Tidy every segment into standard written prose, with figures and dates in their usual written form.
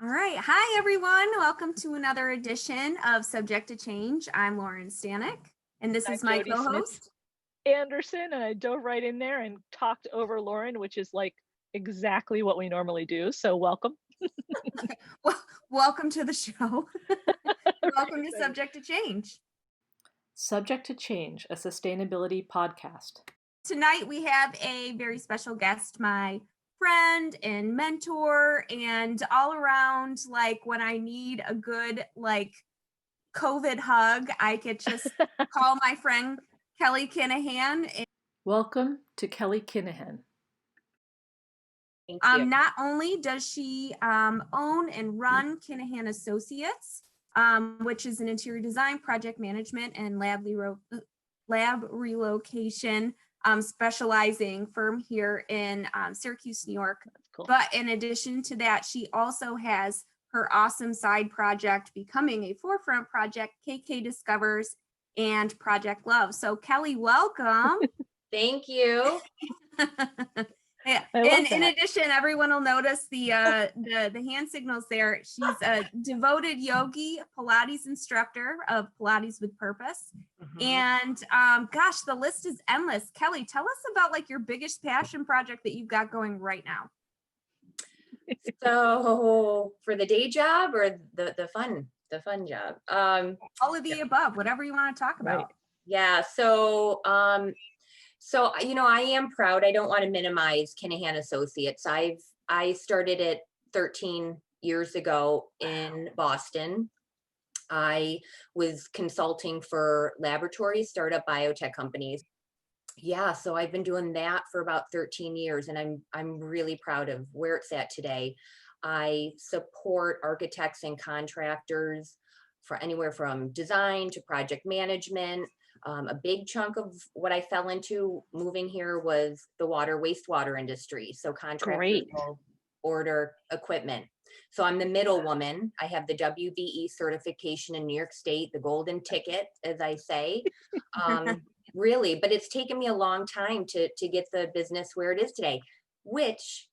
All right. Hi, everyone. Welcome to another edition of Subject to Change. I'm Lauren Stanek, and this is I'm my Jodi co-host. Anderson, and I dove right in there and talked over Lauren, which is like exactly what we normally do. So welcome. Well, welcome to the show. Welcome to Subject to Change. Subject to Change, a sustainability podcast. Tonight we have a very special guest, my friend and mentor, and all around, like when I need a good COVID hug, I could just call my friend Kelly Kinahan. Welcome to Kelly Kinahan. Thank you. Not only does she own and run Kinahan Associates, which is an interior design, project management, and lab relocation specializing firm here in Syracuse, New York. Cool. But in addition to that, she also has her awesome side project becoming a forefront project, KK Discovers and Project Love. So Kelly, welcome. Thank you. Yeah. I love And in that. addition, everyone will notice the hand signals there. She's a devoted yogi, Pilates instructor of Pilates with Purpose. And gosh, the list is endless. Kelly, tell us about like your biggest passion project that you've got going right now. So for the day job or the fun job? All of the above, whatever you want to talk about. Right. Yeah. So I am proud. I don't want to minimize Kinahan Associates. I started it 13 years ago in Boston. I was consulting for laboratories, startup biotech companies. Yeah, so I've been doing that for about 13 years, and I'm really proud of where it's at today. I support architects and contractors for anywhere from design to project management. A big chunk of what I fell into moving here was the wastewater industry. So contractors Great. will order equipment. So I'm the middle woman. I have the WVE certification in New York State, the golden ticket, as I say. Really, but it's taken me a long time to get the business where it is today, which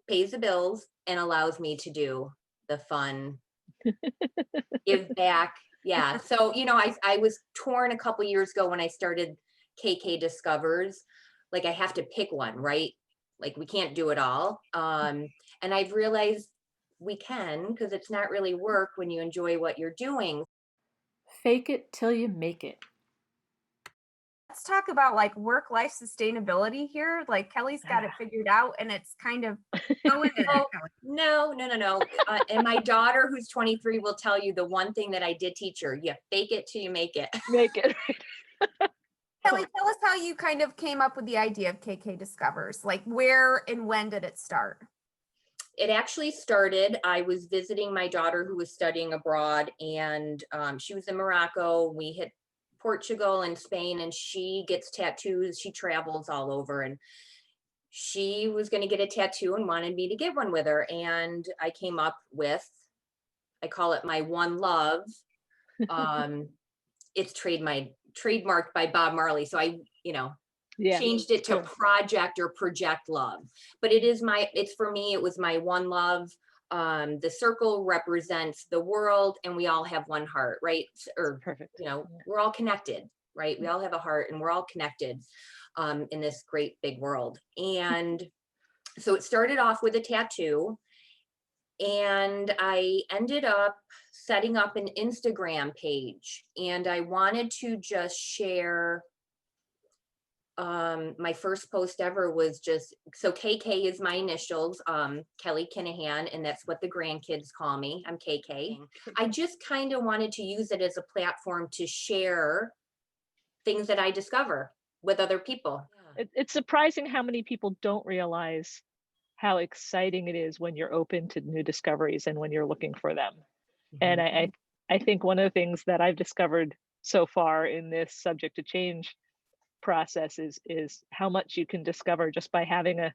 pays the bills and allows me to do the fun, give back. Yeah. So, I was torn a couple years ago when I started KK Discovers. Like I have to pick one, right? Like we can't do it all. And I've realized we can, because it's not really work when you enjoy what you're doing. Fake it till you make it. Let's talk about like work-life sustainability here. Like Kelly's got it figured out, and it's kind of going to that. No. And my daughter, who's 23, will tell you the one thing that I did teach her: you fake it till you make it. Make it. Kelly, tell us how you kind of came up with the idea of KK Discovers. Like where and when did it start? It actually started, I was visiting my daughter who was studying abroad, and she was in Morocco. We hit Portugal and Spain, and she gets tattoos. She travels all over, and she was going to get a tattoo and wanted me to get one with her. And I came up with, I call it my one love. It's trademarked by Bob Marley. So I, changed it to project or project love. But it's for me, it was my one love. The circle represents the world, and we all have one heart, right? Or Perfect. we're all connected, right? We all have a heart, and we're all connected in this great big world. And so it started off with a tattoo, and I ended up setting up an Instagram page, and I wanted to just share. My first post ever was just, so KK is my initials, Kelly Kinahan, and that's what the grandkids call me. I'm KK. I just kind of wanted to use it as a platform to share things that I discover with other people. It's surprising how many people don't realize how exciting it is when you're open to new discoveries and when you're looking for them. And I think one of the things that I've discovered so far in this subject to change process is how much you can discover just by having a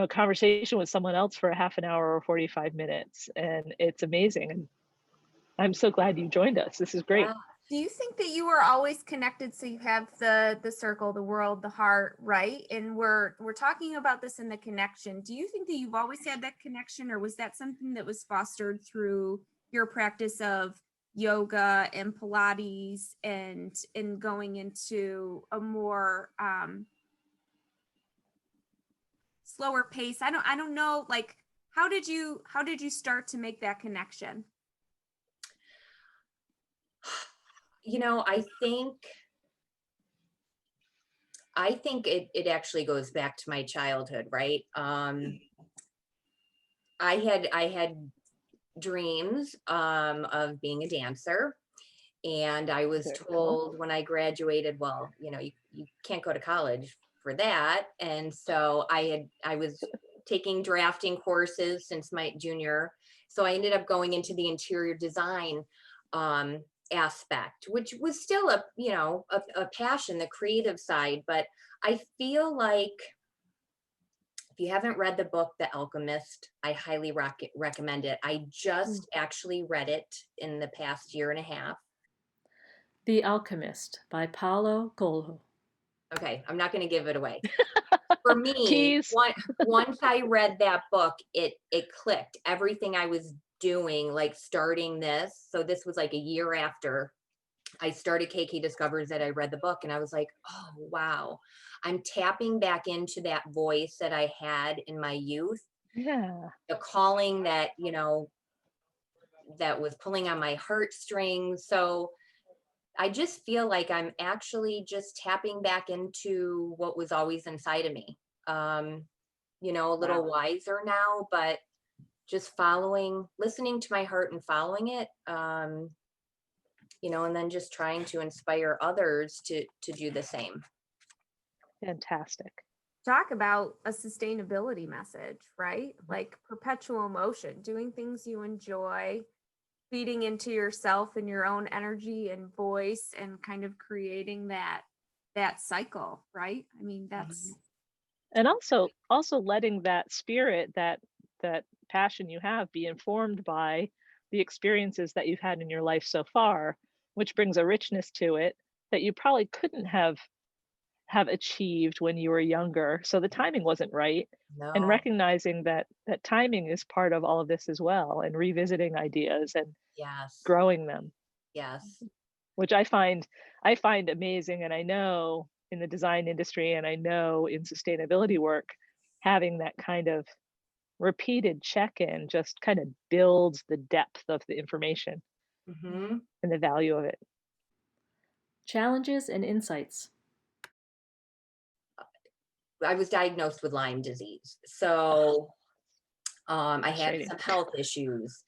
conversation with someone else for a half an hour or 45 minutes. And it's amazing. And I'm so glad you joined us. This is great. Do you think that you were always connected? So you have the circle, the world, the heart, right? And we're talking about this in the connection. Do you think that you've always had that connection, or was that something that was fostered through your practice of yoga and Pilates and going into a more slower pace? I don't know, like how did you start to make that connection? You know, I think it actually goes back to my childhood, right? I had dreams of being a dancer, and I was Very cool. told when I graduated, well, you know, you can't go to college for that. And so I was taking drafting courses since my junior. So I ended up going into the interior design aspect, which was still a, you know, a passion, the creative side. But I feel like if you haven't read the book, The Alchemist, I highly recommend it. I just actually read it in the past year and a half. The Alchemist by Paulo Coelho. Okay, I'm not going to give it away. For me, Tease. once I read that book, it clicked. Everything I was doing, like starting this. So this was like a year after I started KK Discovers that I read the book, and I was like, oh, wow. I'm tapping back into that voice that I had in my youth. Yeah. The calling that, you know, that was pulling on my heartstrings. So I just feel like I'm actually just tapping back into what was always inside of me. You know, a little wiser now, but just listening to my heart and following it. You know, and then just trying to inspire others to do the same. Fantastic. Talk about a sustainability message, right? Like perpetual motion, doing things you enjoy, feeding into yourself and your own energy and voice, and kind of creating that cycle, right? I mean, that's And also letting that spirit, that passion you have, be informed by the experiences that you've had in your life so far, which brings a richness to it that you probably couldn't have achieved when you were younger. So the timing wasn't right. And No. recognizing that timing is part of all of this as well, and revisiting ideas and Yes. growing them, Yes. which I find amazing. And I know in the design industry, and I know in sustainability work, having that kind of repeated check-in just kind of builds the depth of the information Mm-hmm. and the value of it. Challenges and insights. I was diagnosed with Lyme disease. So I had Frustrating. some health issues.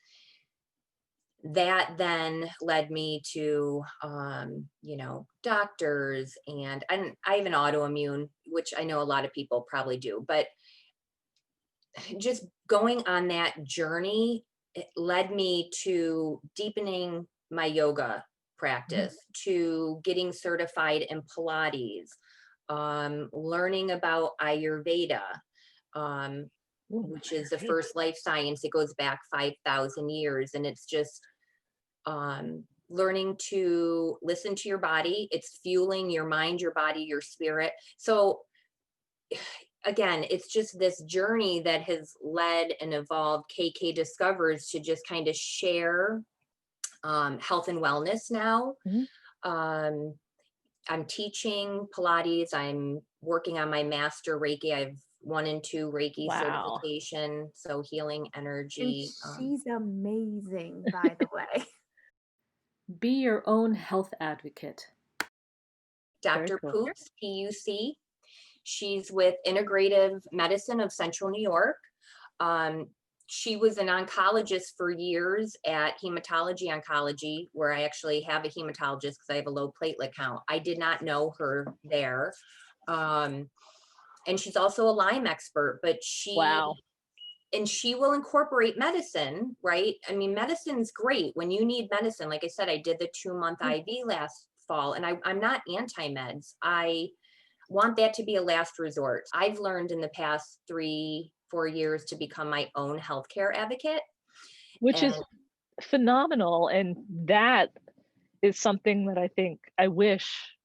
That then led me to, you know, doctors, and I have an autoimmune, which I know a lot of people probably do, but just going on that journey, it led me to deepening my yoga practice, to getting certified in Pilates, learning about Ayurveda, which is the first life science. It goes back 5,000 years, and it's just learning to listen to your body. It's fueling your mind, your body, your spirit. So again, it's just this journey that has led and evolved KK Discovers to just kind of share health and wellness now. I'm teaching Pilates. I'm working on my master Reiki. I've 1 and 2 Reiki certification. So healing energy. and she's amazing, by the way. Be your own health advocate. Dr. Very cool. Poots, PUC. She's with Integrative Medicine of Central New York. She was an oncologist for years at Hematology Oncology, where I actually have a hematologist because I have a low platelet count. I did not know her there. And she's also a Lyme expert, but she will incorporate medicine, right? I mean, medicine's great when you need medicine. Like I said, I did the 2-month IV last fall, and I'm not anti-meds. I want that to be a last resort. I've learned in the past 3-4 years to become my own healthcare advocate. Which is phenomenal. And that is something that I wish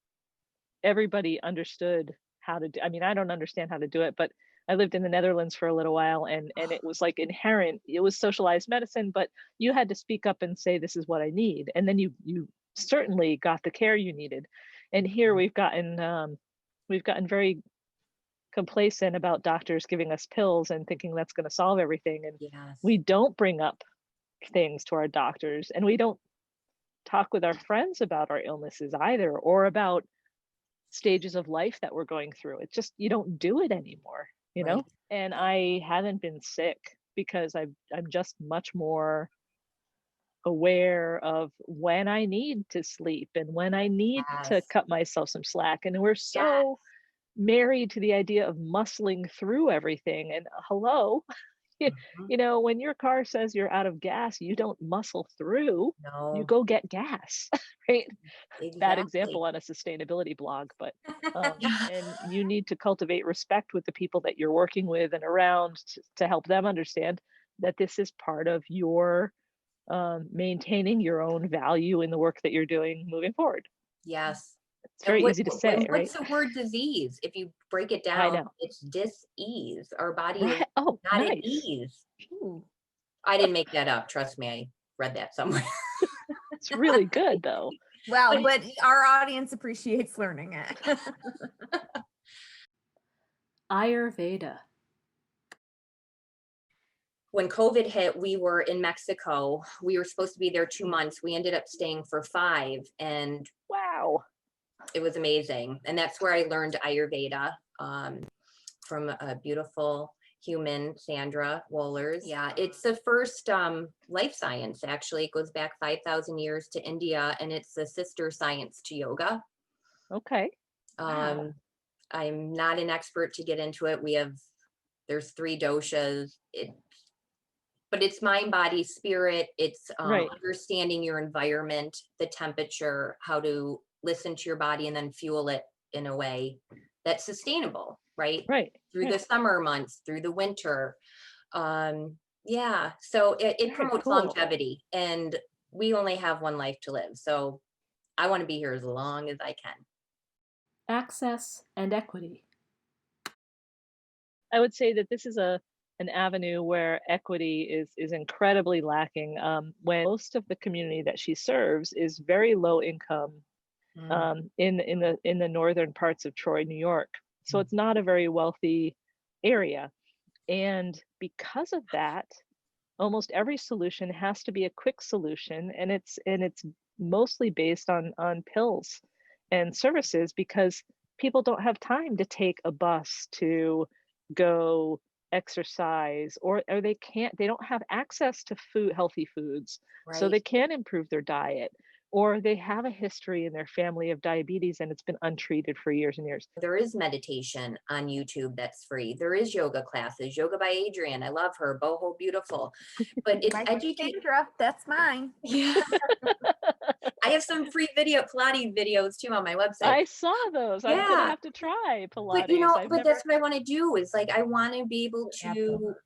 everybody understood how to do. I mean, I don't understand how to do it, but I lived in the Netherlands for a little while, and it was like inherent. It was socialized medicine, but you had to speak up and say, this is what I need. And then you certainly got the care you needed. And here we've gotten very complacent about doctors giving us pills and thinking that's going to solve everything. And Yes. we don't bring up things to our doctors, and we don't talk with our friends about our illnesses either, or about stages of life that we're going through. It's just, you don't do it anymore, you know? Right. And I haven't been sick because I'm just much more aware of when I need to sleep and when I need to Yes. cut myself some slack. And we're Yeah. so married to the idea of muscling through everything. And hello, Mhm. you know, when your car says you're out of gas, you don't muscle through, you No, go get gas, right? Bad exactly. example on a sustainability blog, but and you need to cultivate respect with the people that you're working with and around to help them understand that this is part of your maintaining your own value in the work that you're doing moving forward. Yes. It's And very easy to say, what's right? the word disease? If you break it I down, know. it's dis-ease. Our body is Right. Oh, not at nice. ease. Hmm. I didn't make that up. Trust me, I read that somewhere. It's really good though. Well, But but our audience appreciates learning it. Ayurveda. when COVID hit, we were in Mexico. We were supposed to be there 2 months. We ended up staying for 5, and Wow. it was amazing. And that's where I learned Ayurveda from a beautiful human, Sandra Wohlers. Yeah, it's the first life science, actually. It goes back 5,000 years to India, and it's a sister science to yoga. Okay. Wow. I'm not an expert to get into it. There's 3 doshas. But it's mind, body, spirit. It's Right. understanding your environment, the temperature, how to listen to your body and then fuel it in a way that's sustainable, right? Right. Through Right. the summer months, through the winter. Yeah, so it Very promotes cool. longevity, and we only have one life to live. So I want to be here as long as I can. Access and equity. I would say that this is an avenue where equity is incredibly lacking. When most of the community that she serves is very low income in the northern parts of Troy, New York. So it's not a very wealthy area. And because of that, almost every solution has to be a quick solution, and it's mostly based on pills and services because people don't have time to take a bus to go exercise, or they don't have access to healthy foods, so Right. they can't improve their diet, or they have a history in their family of diabetes and it's been untreated for years and years. There is meditation on YouTube that's free. There is yoga classes, Yoga by Adrienne. I love her, boho beautiful. But it's educate. Sandra, that's mine. Yeah. I have some free Pilates videos too on my website. I saw those. I'm gonna Yeah. have to try But Pilates. that's what I want to do is like I want to be able to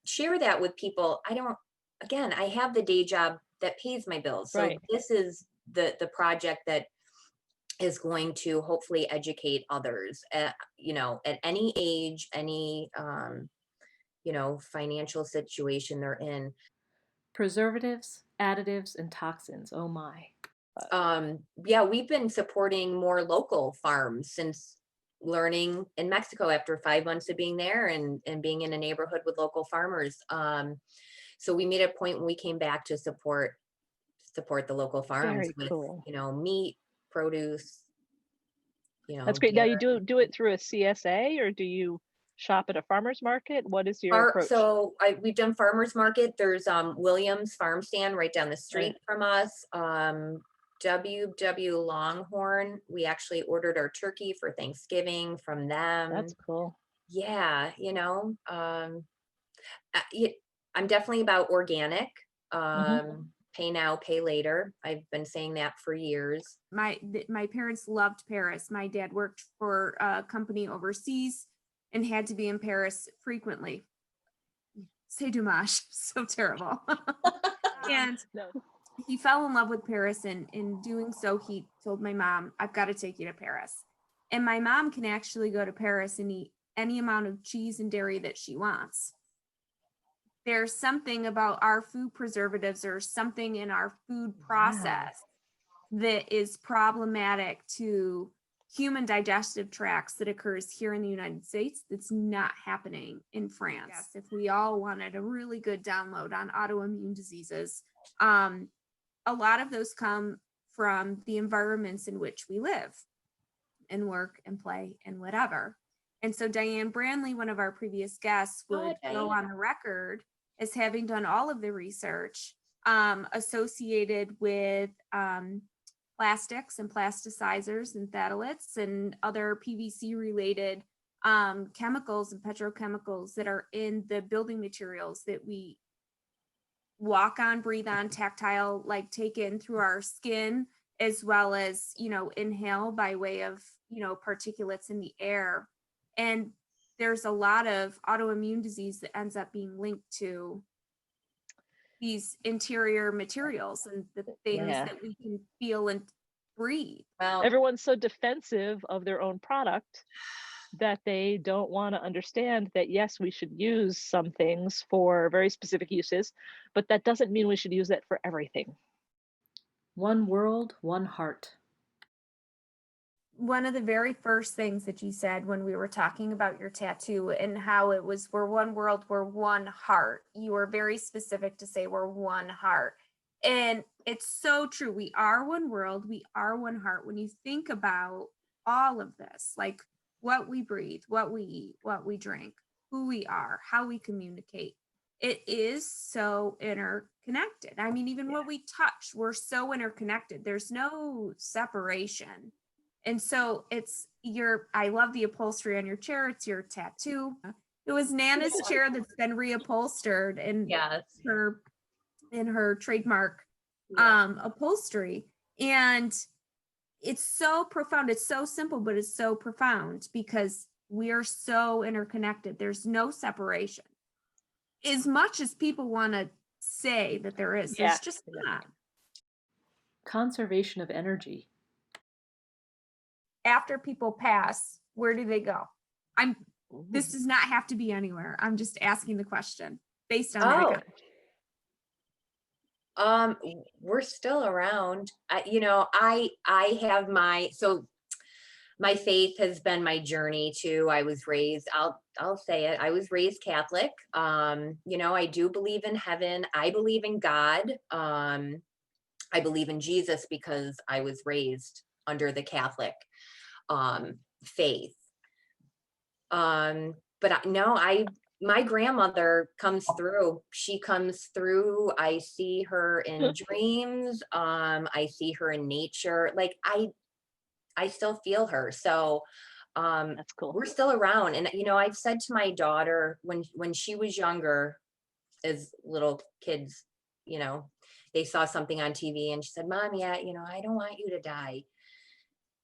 share that with people. I have the day job that pays my bills. So Right. this is the project that is going to hopefully educate others at any age, any financial situation they're in. Preservatives, additives, and toxins. Oh my. Yeah, we've been supporting more local farms since learning in Mexico after 5 months of being there and being in a neighborhood with local farmers. So we made a point when we came back to support the local farms Very with, cool. meat, produce, That's great. Now you dairy. do it through a CSA, or do you shop at a farmer's market? What is your approach? So we've done farmers market. There's Williams Farm Stand right down the street from us. W Longhorn. We actually ordered our turkey for Thanksgiving from them. That's cool. Yeah, I'm definitely about organic. Pay now, pay later. I've been saying that for years. My parents loved Paris. My dad worked for a company overseas and had to be in Paris frequently. C'est dommage. So terrible. And No. he fell in love with Paris, and in doing so, he told my mom, I've got to take you to Paris. And my mom can actually go to Paris and eat any amount of cheese and dairy that she wants. There's something about our food preservatives or something in our food process that is problematic to human digestive tracts that occurs here in the United States that's not happening in France. Yes, if we all wanted a really good download on autoimmune diseases, a lot of those come from the environments in which we live and work and play and whatever. And so Diane Branley, one of our previous guests, would go on the record as having done all of the research associated with plastics and plasticizers and phthalates and other PVC related chemicals and petrochemicals that are in the building materials that we walk on, breathe on, tactile, like take in through our skin, as well as, you know, inhale by way of, you know, particulates in the air. And there's a lot of autoimmune disease that ends up being linked to these interior materials and the things that we can feel and breathe. Well, everyone's so defensive of their own product that they don't want to understand that, yes, we should use some things for very specific uses, but that doesn't mean we should use it for everything. One world, one heart. One of the very first things that you said when we were talking about your tattoo and how it was, we're one world, we're one heart. You were very specific to say we're one heart. And it's so true. We are one world, we are one heart. When you think about all of this, like what we breathe, what we eat, what we drink, who we are, how we communicate, it is so interconnected. I mean, even what we touch, we're so interconnected. There's no separation. And so it's I love the upholstery on your chair. It's your tattoo. It was Nana's chair that's been reupholstered in her trademark upholstery. And it's so profound. It's so simple, but it's so profound because we are so interconnected. There's no separation. As much as people want to say that there is, there's just not. Conservation of energy. After people pass, where do they go? This does not have to be anywhere. I'm just asking the question based on that. We're still around. I have my faith has been my journey too. I was raised, I'll say it, I was raised Catholic. I do believe in heaven. I believe in God. I believe in Jesus because I was raised under the Catholic faith. My grandmother comes through. She comes through. I see her in dreams. I see her in nature. Like I still feel her. So that's cool. We're still around. And I've said to my daughter when she was younger, as little kids, they saw something on TV and she said, Mom, I don't want you to die.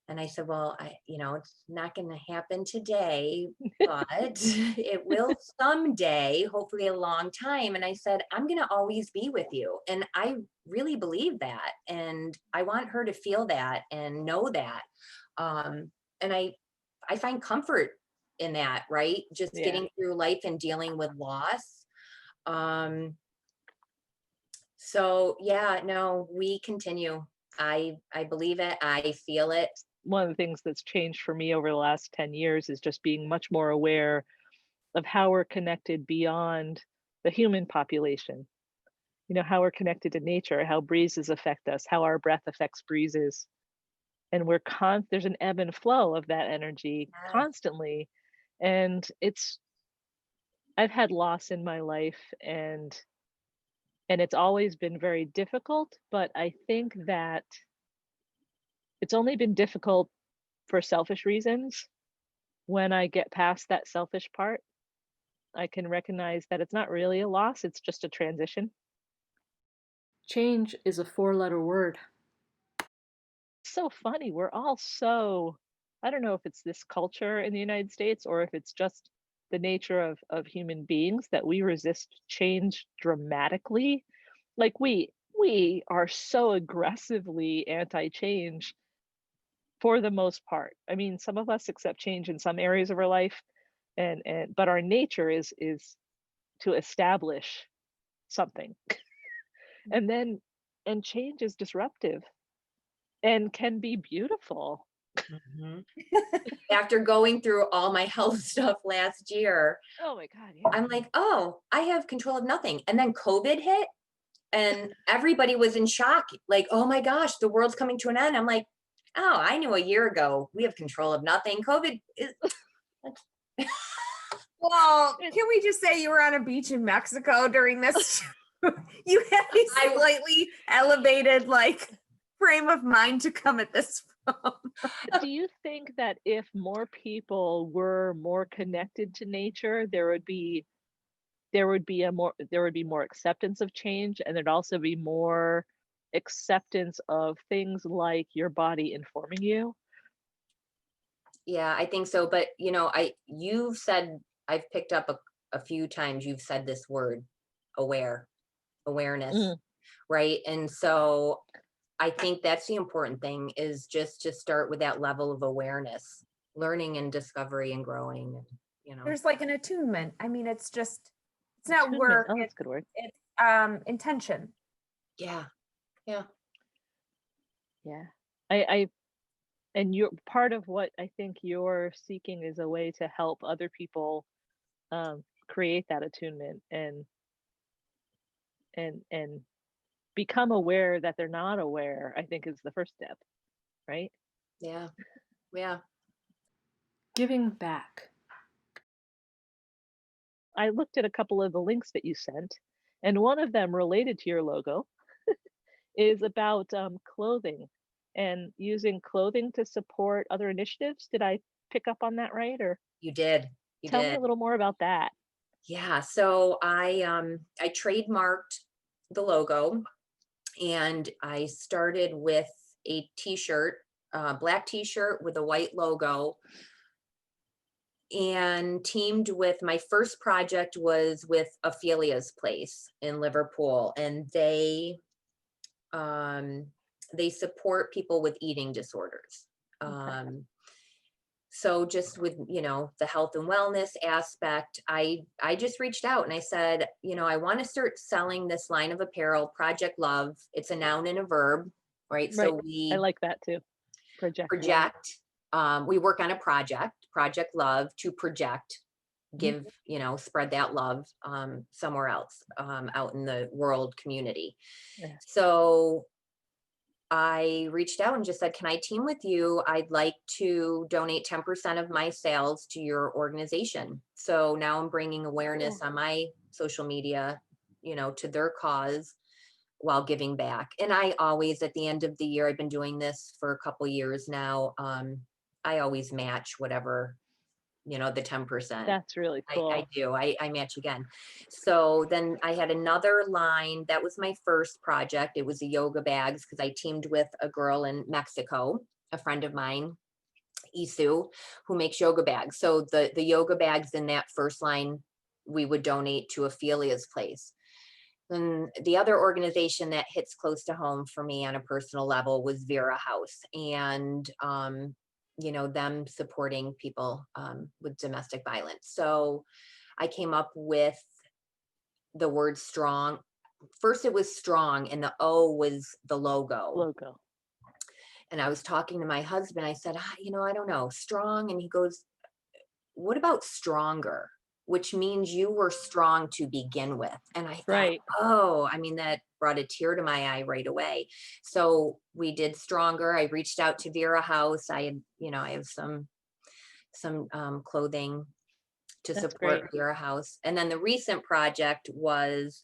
And I said, well, it's not going to happen today, but it will someday, hopefully a long time. And I said, I'm going to always be with you. And I really believe that. And I want her to feel that and know that. And I find comfort in that, right? Just getting through life and dealing with loss. We continue. I believe it. I feel it. One of the things that's changed for me over the last 10 years is just being much more aware of how we're connected beyond the human population. How we're connected to nature, how breezes affect us, how our breath affects breezes. And there's an ebb and flow of that energy constantly. And I've had loss in my life and it's always been very difficult, but I think that it's only been difficult for selfish reasons. When I get past that selfish part, I can recognize that it's not really a loss, it's just a transition. Change is a 4-letter word. So funny. We're all I don't know if it's this culture in the United States or if it's just the nature of human beings that we resist change dramatically. Like we we are so aggressively anti-change for the most part. I mean, some of us accept change in some areas of our life, but our nature is to establish something. And change is disruptive and can be beautiful. After going through all my health stuff last year, Oh my God, yeah. I'm like, oh, I have control of nothing. And then COVID hit and everybody was in shock. Like, oh my gosh, the world's coming to an end. I'm like, oh, I knew a year ago we have control of nothing. COVID is. Well, can we just say you were on a beach in Mexico during this? You had a slightly elevated like frame of mind to come at this from. Do you think that if more people were more connected to nature, there would be more acceptance of change, and there'd also be more acceptance of things like your body informing you? Yeah, I think so. But you've said, I've picked up a few times you've said this word, awareness, right? And so I think that's the important thing, is just to start with that level of awareness, learning and discovery and growing. There's like an attunement. I mean, it's not Attunement. work. Oh, that's a good word. It's intention. Yeah. And you're part of what I think you're seeking is a way to help other people create that attunement and become aware that they're not aware, I think is the first step, right? Yeah. Giving back. I looked at a couple of the links that you sent, and one of them related to your logo is about clothing and using clothing to support other initiatives. Did I pick up on that right? Or You did. tell me a little more about that. Yeah. So I trademarked the logo, and I started with a t-shirt, black t-shirt with a white logo, and teamed with, my first project was with Ophelia's Place in Liverpool, and they support people with eating disorders. Okay. So just with, the health and wellness aspect, I just reached out and I said, I want to start selling this line of apparel, Project Love. It's a noun and a verb, right? So I like that too. Project. We work on a Project Love, to project, give, spread that love somewhere else, out in the world community. Yeah. So I reached out and just said, can I team with you? I'd like to donate 10% of my sales to your organization. So now I'm bringing awareness on my social media, to their cause while giving back. And I always, at the end of the year, I've been doing this for a couple years now. I always match whatever, the 10%. That's really cool. I do. I match again. So then I had another line. That was my first project. It was the yoga bags, because I teamed with a girl in Mexico, a friend of mine, Isu, who makes yoga bags. So the yoga bags in that first line, we would donate to Ophelia's Place. Then the other organization that hits close to home for me on a personal level was Vera House, and them supporting people with domestic violence. So I came up with the word strong. First it was strong, and the O was the logo. And I was talking to my husband. I said, I don't know, strong. And he goes, what about stronger? Which means you were strong to begin with. And I thought, that brought a tear to my eye right away. So we did stronger. I reached out to Vera House. I have some clothing to support Vera House. And then the recent project was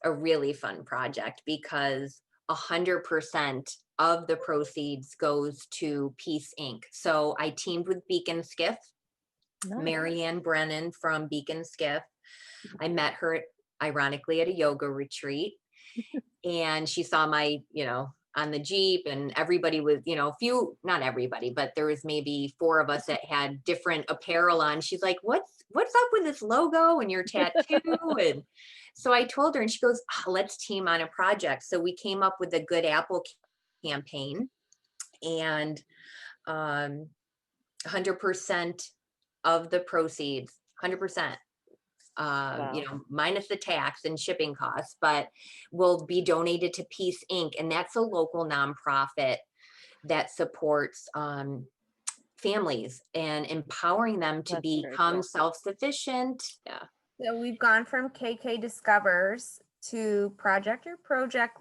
a really fun project, because 100% of the proceeds goes to Peace Inc. So I teamed with Beacon Skiff. Nice. Marianne Brennan from Beacon Skiff. I met her ironically at a yoga retreat, and she saw my, on the Jeep, and everybody was, not everybody, but there was maybe 4 of us that had different apparel on. She's like, what's up with this logo and your tattoo? And so I told her, and she goes, let's team on a project. So we came up with a Good Apple campaign, and 100% of the proceeds, 100%. Wow. Minus the tax and shipping costs, but will be donated to Peace Inc. And that's a local nonprofit that supports families and empowering them to That's very become cool. self-sufficient. Yeah. So we've gone from KK Discovers to Project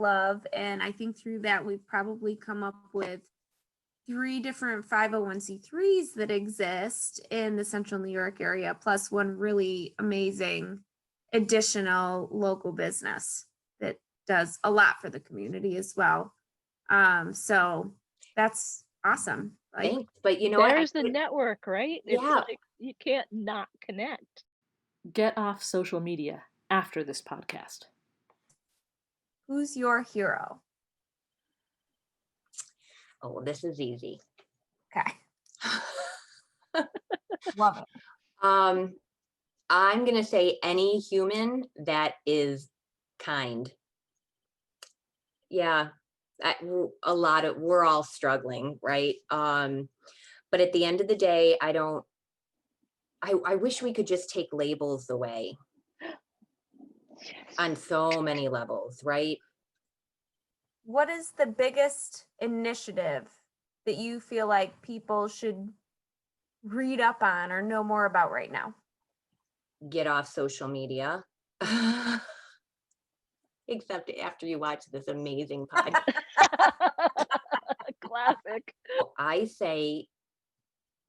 Love. And I think through that, we've probably come up with 3 different 501c3s that exist in the central New York area, plus one really amazing additional local business that does a lot for the community as well. So that's awesome. Thanks. But There's the network, right? It's Yeah. like you can't not connect. Get off social media after this podcast. Who's your hero? Oh, this is easy. Okay. Love it. I'm going to say any human that is kind. Yeah. We're all struggling, right? But at the end of the day, I wish we could just take labels away on so many levels, right? What is the biggest initiative that you feel like people should read up on or know more about right now? Get off social media. Except after you watch this amazing podcast. Classic. I say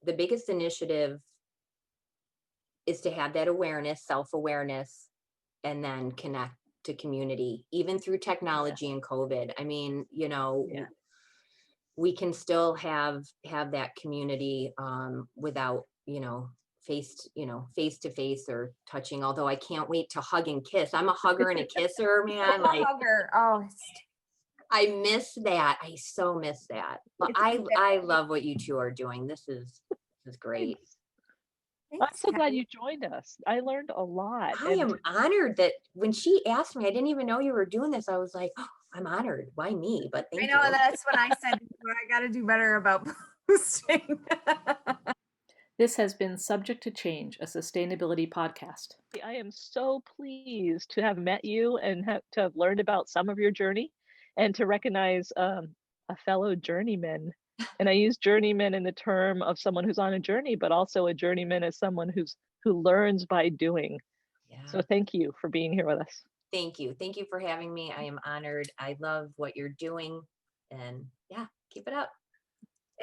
the biggest initiative is to have that awareness, self-awareness, and then connect to community, even through technology and COVID. I mean, we can still have that community without, face to face or touching, although I can't wait to hug and kiss. I'm a hugger and a kisser, man. Like, Hugger. Oh, I miss that. I so miss that. But I love what you two are doing. This is great. I'm so glad you joined us. I learned a lot. I am honored that when she asked me, I didn't even know you were doing this. I was like, oh, I'm honored. Why me? But thank you. That's when I said, I got to do better about posting. This has been Subject to Change, a sustainability podcast. I am so pleased to have met you and to have learned about some of your journey and to recognize a fellow journeyman. And I use journeyman in the term of someone who's on a journey, but also a journeyman as someone who learns by doing. Yeah. So thank you for being here with us. Thank you. Thank you for having me. I am honored. I love what you're doing. And yeah, keep it up.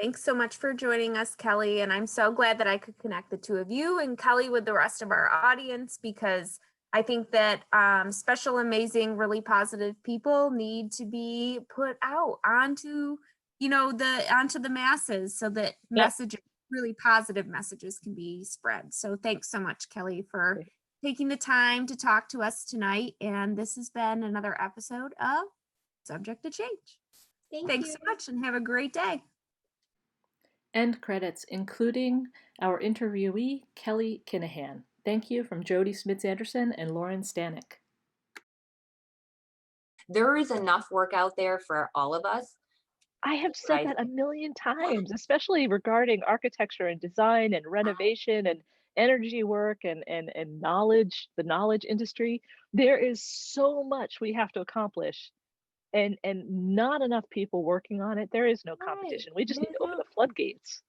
Thanks so much for joining us, Kelly. And I'm so glad that I could connect the two of you and Kelly with the rest of our audience, because I think that special, amazing, really positive people need to be put out onto, onto the masses so that really positive messages can be spread. So thanks so much, Kelly, for taking the time to talk to us tonight. And this has been another episode of Subject to Change. Thanks so much and have a great day. End credits, including our interviewee, Kelly Kinahan. Thank you from Jodi Smits-Anderson and Lauren Stanek. There is enough work out there for all of us. I have said that a million times, especially regarding architecture and design and renovation and energy work and knowledge, the knowledge industry. There is so much we have to accomplish and not enough people working on it. There is no competition. We just need to open the floodgates.